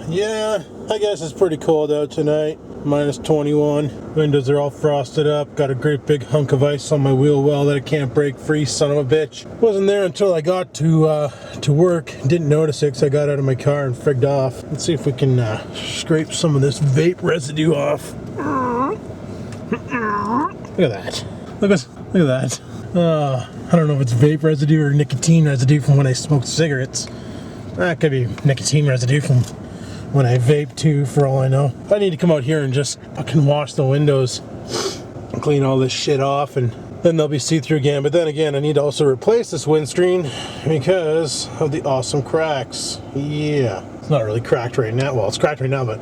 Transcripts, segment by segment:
Yeah, I guess it's pretty cold out tonight. Minus 21. Windows are all frosted up. Got a great big hunk of ice on my wheel well that I can't break free, son of a bitch. Wasn't there until I got to work. Didn't notice it because I got out of my car and frigged off. Let's see if we can scrape some of this vape residue off. Look at that. Look at that. I don't know if it's vape residue or nicotine residue from when I smoked cigarettes. That could be nicotine residue from when I vape too, for all I know. I need to come out here and just fucking wash the windows and clean all this shit off, and then they'll be see-through again. But then again, I need to also replace this windscreen because of the awesome cracks. Yeah, it's not really cracked right now. Well, it's cracked right now, but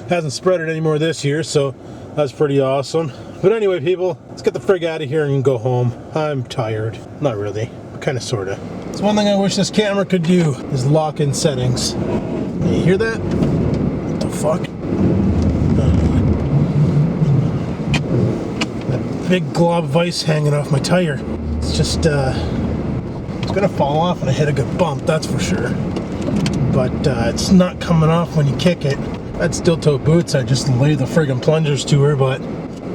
hasn't spread it anymore this year, so that's pretty awesome. But anyway, people, let's get the frig out of here and go home. I'm tired. Not really, kind of, sorta. It's one thing I wish this camera could do is lock in settings. You hear that? What the fuck? That big glob of ice hanging off my tire. It's just, it's gonna fall off when I hit a good bump, that's for sure. But it's not coming off when you kick it. I'd steel toe boots, I'd just lay the friggin' plungers to her, but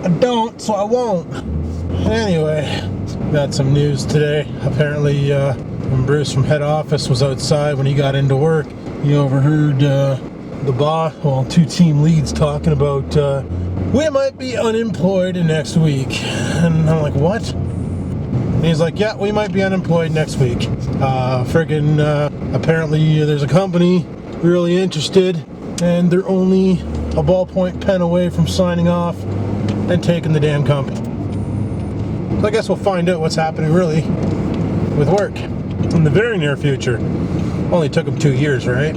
I don't, so I won't. Anyway, got some news today. Apparently, when Bruce from head office was outside when he got into work, he overheard the boss, well, two team leads talking about, we might be unemployed next week. And I'm like, what? And he's like, yeah, we might be unemployed next week. Apparently there's a company really interested, and they're only a ballpoint pen away from signing off and taking the damn company. So I guess we'll find out what's happening really with work in the very near future. Only took them 2 years, right?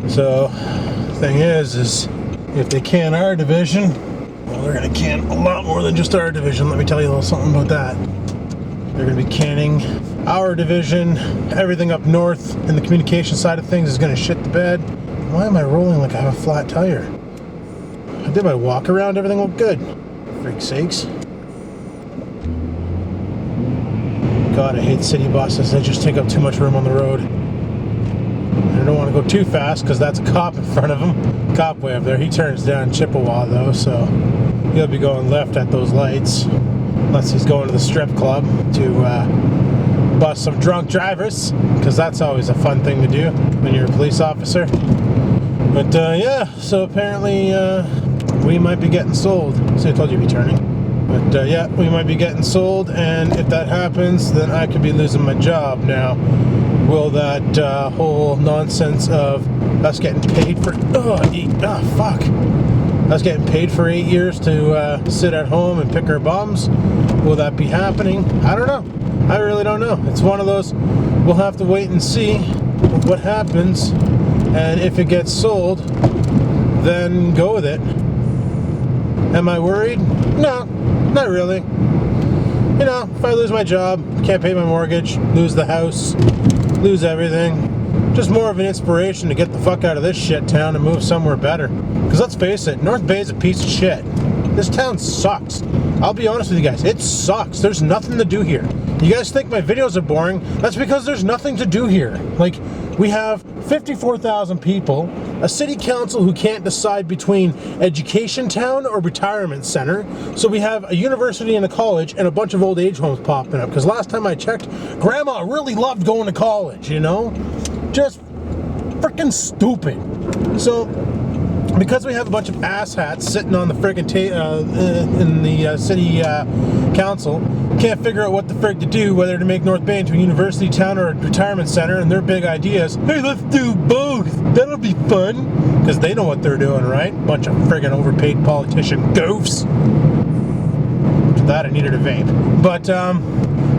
So the thing is if they can our division, well, they're gonna can a lot more than just our division. Let me tell you a little something about that. They're gonna be canning our division. Everything up north in the communication side of things is gonna shit the bed. Why am I rolling like I have a flat tire? I did my walk around, everything looked good. For freak's sakes. God, I hate city buses. They just take up too much room on the road. I don't want to go too fast because that's a cop in front of him. Cop way up there. He turns down Chippewa though, so he'll be going left at those lights. Unless he's going to the strip club to bust some drunk drivers, because that's always a fun thing to do when you're a police officer. But yeah, so apparently we might be getting sold. See, I told you to be turning. But yeah, we might be getting sold, and if that happens, then I could be losing my job. Now, will that whole nonsense of us getting paid for us getting paid for 8 years to sit at home and pick our bums, will that be happening? I don't know. I really don't know. It's one of those, we'll have to wait and see what happens, and if it gets sold, then go with it. Am I worried? No, not really. You know, if I lose my job, can't pay my mortgage, lose the house, lose everything, just more of an inspiration to get the fuck out of this shit town and move somewhere better. Because let's face it, North Bay is a piece of shit. This town sucks. I'll be honest with you guys, it sucks. There's nothing to do here. You guys think my videos are boring? That's because there's nothing to do here. Like, we have 54,000 people, a city council who can't decide between education town or retirement center. So we have a university and a college and a bunch of old age homes popping up. Because last time I checked, Grandma really loved going to college, you know? Just freaking stupid. So, because we have a bunch of asshats sitting on the friggin' in the city council, can't figure out what the frig to do, whether to make North Bay into a university town or a retirement center, and their big idea is, hey, let's do both, that'll be fun, because they know what they're doing, right? Bunch of friggin' overpaid politician goofs. After that, I needed a vape. But,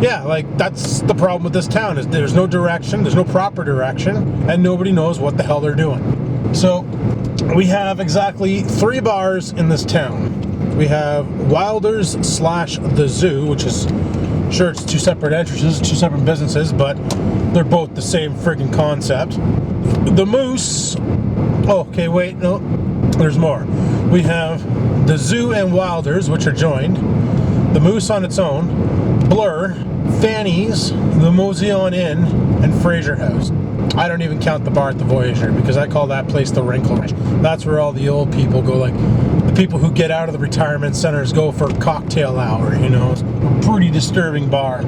yeah, like, that's the problem with this town, is there's no direction, there's no proper direction, and nobody knows what the hell they're doing. So, we have exactly 3 bars in this town. We have Wilder's / the Zoo, which is, sure, it's 2 separate entrances, 2 separate businesses, but they're both the same friggin' concept. The Moose, oh, okay, wait, no, there's more. We have the Zoo and Wilder's, which are joined, the Moose on its own, Blur, Fanny's, the Moseon Inn, and Fraser House. I don't even count the bar at the Voyager because I call that place the Wrinkle Ranch. That's where all the old people go, like the people who get out of the retirement centers go for cocktail hour, you know. It's a pretty disturbing bar.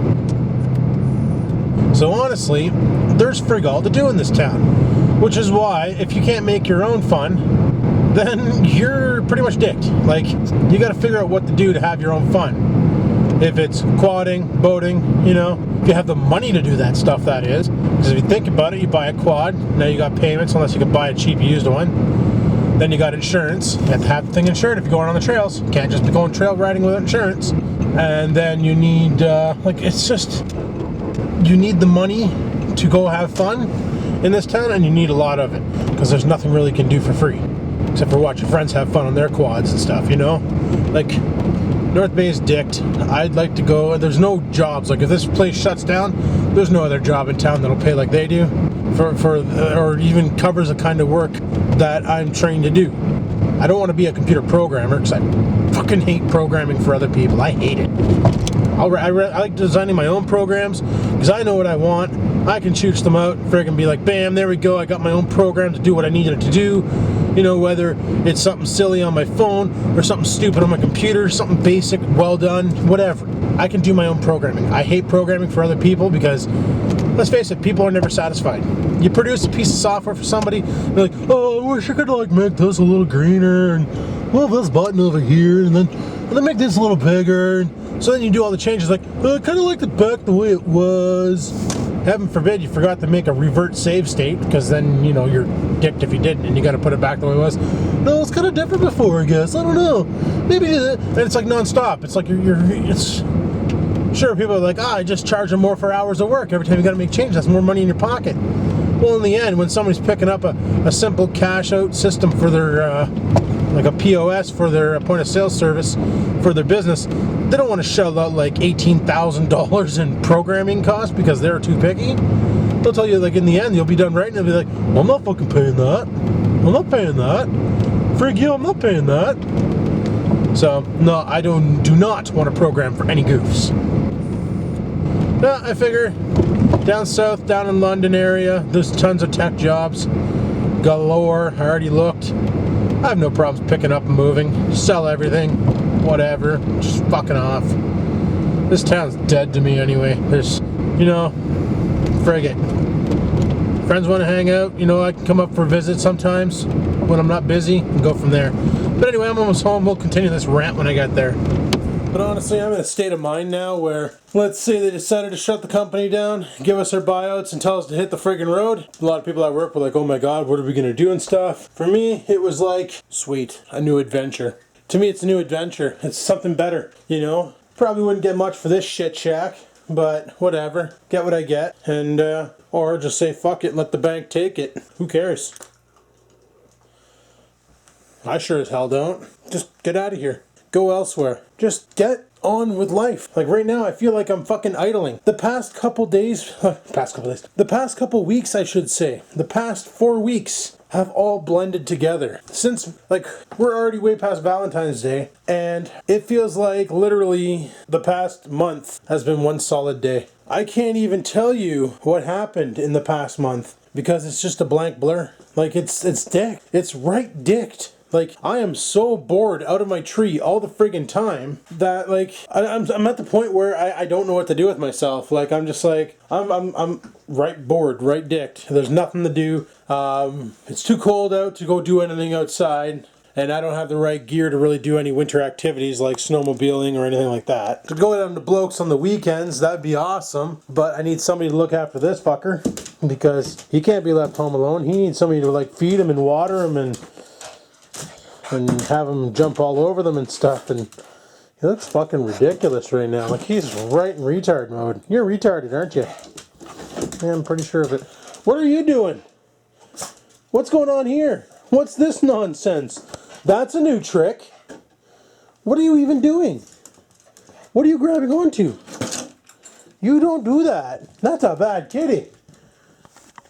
So honestly, there's frig all to do in this town. Which is why, if you can't make your own fun, then you're pretty much dicked. Like, you gotta figure out what to do to have your own fun. If it's quadding, boating, you know, if you have the money to do that stuff, that is. Because if you think about it, you buy a quad, now you got payments, unless you can buy a cheap used one. Then you got insurance. You have to have the thing insured if you're going on the trails. You can't just be going trail riding without insurance. And then you need, it's just, you need the money to go have fun in this town, and you need a lot of it. Because there's nothing really you can do for free. Except for watch your friends have fun on their quads and stuff, you know? Like, North Bay is dicked. I'd like to go. There's no jobs. Like, if this place shuts down, there's no other job in town that'll pay like they do or even covers the kind of work that I'm trained to do. I don't want to be a computer programmer because I fucking hate programming for other people. I hate it. I like designing my own programs because I know what I want. I can choose them out, friggin' be like, bam, there we go. I got my own program to do what I needed it to do. You know, whether it's something silly on my phone or something stupid on my computer, something basic, well done, whatever. I can do my own programming. I hate programming for other people because, let's face it, people are never satisfied. You produce a piece of software for somebody, they're like, oh, I wish I could like make this a little greener, and well, this button over here, and then make this a little bigger. And so then you do all the changes, like, oh, I kind of like it back the way it was. Heaven forbid you forgot to make a revert save state, because then, you know, you're dicked if you didn't, and you got to put it back the way it was. No, it's kind of different before, I guess. I don't know. Maybe, and it's like non-stop. It's like it's... Sure, people are like, I just charge them more for hours of work. Every time you got to make changes, that's more money in your pocket. Well, in the end, when somebody's picking up a simple cash-out system for their, like a POS for their point-of-sale service for their business, they don't want to shell out like $18,000 in programming costs because they're too picky. They'll tell you, like, in the end, you'll be done right, and they'll be like, well, I'm not fucking paying that. I'm not paying that. Frig you, I'm not paying that. So, no, I do not want to program for any goofs. No, I figure down south, down in London area, there's tons of tech jobs. Galore, I already looked. I have no problems picking up and moving. Sell everything. Whatever. Just fucking off. This town's dead to me anyway. There's, you know, frig it. Friends want to hang out, you know, I can come up for a visit sometimes when I'm not busy and go from there. But anyway, I'm almost home. We'll continue this rant when I get there. But honestly, I'm in a state of mind now where, let's say they decided to shut the company down, give us our buyouts, and tell us to hit the friggin' road. A lot of people at work were like, oh my god, what are we gonna do and stuff. For me, it was like, sweet, a new adventure. To me, it's a new adventure. It's something better, you know? Probably wouldn't get much for this shit shack, but whatever. Get what I get, and, or just say fuck it and let the bank take it. Who cares? I sure as hell don't. Just get out of here. Go elsewhere. Just get on with life. Like right now, I feel like I'm fucking idling. The past couple weeks, I should say. The past 4 weeks have all blended together. Since, like, we're already way past Valentine's Day, and it feels like literally the past month has been one solid day. I can't even tell you what happened in the past month because it's just a blank blur. Like, it's dick. It's right dicked. Like, I am so bored out of my tree all the friggin' time that, like, I'm at the point where I don't know what to do with myself. Like, I'm just like, I'm right bored, right dicked. There's nothing to do. It's too cold out to go do anything outside. And I don't have the right gear to really do any winter activities like snowmobiling or anything like that. To go down to Blokes on the weekends, that'd be awesome. But I need somebody to look after this fucker because he can't be left home alone. He needs somebody to, like, feed him and water him and have him jump all over them and stuff, and he looks fucking ridiculous right now. Like, he's right in retard mode. You're retarded, aren't you? Yeah, I'm pretty sure of it. What are you doing? What's going on here? What's this nonsense? That's a new trick. What are you even doing? What are you grabbing onto? You don't do that. That's a bad kitty.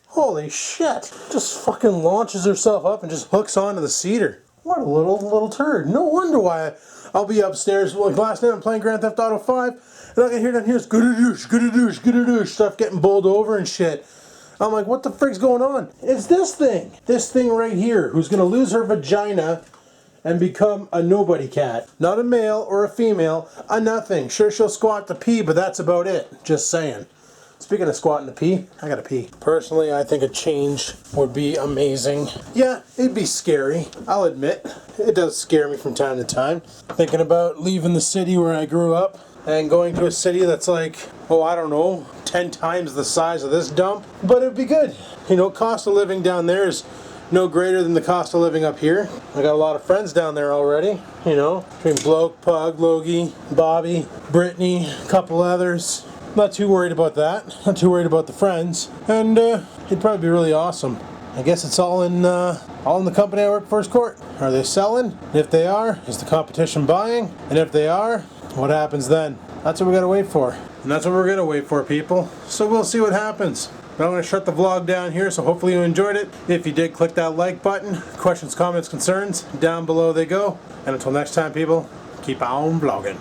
Holy shit. Just fucking launches herself up and just hooks onto the cedar. What a little turd. No wonder why I'll be upstairs. Like last night I'm playing Grand Theft Auto 5, and I can hear down here is good-a-douche, good-a-douche, good-a-douche, stuff getting bowled over and shit. I'm like, what the frig's going on? It's this thing right here, who's gonna lose her vagina and become a nobody cat. Not a male or a female, a nothing. Sure, she'll squat to pee, but that's about it. Just saying. Speaking of squatting to pee, I gotta pee. Personally, I think a change would be amazing. Yeah, it'd be scary. I'll admit, it does scare me from time to time. Thinking about leaving the city where I grew up and going to a city that's like, oh, I don't know, 10 times the size of this dump. But it'd be good. You know, cost of living down there is no greater than the cost of living up here. I got a lot of friends down there already, you know, between Bloke, Pug, Logie, Bobby, Brittany, a couple others. Not too worried about that. Not too worried about the friends. And it'd probably be really awesome. I guess it's all in the company I work for is court. Are they selling? And if they are, is the competition buying? And if they are, what happens then? That's what we gotta wait for. And that's what we're gonna wait for, people. So we'll see what happens. But I'm gonna shut the vlog down here, so hopefully you enjoyed it. If you did, click that like button. Questions, comments, concerns, down below they go. And until next time, people, keep on vlogging.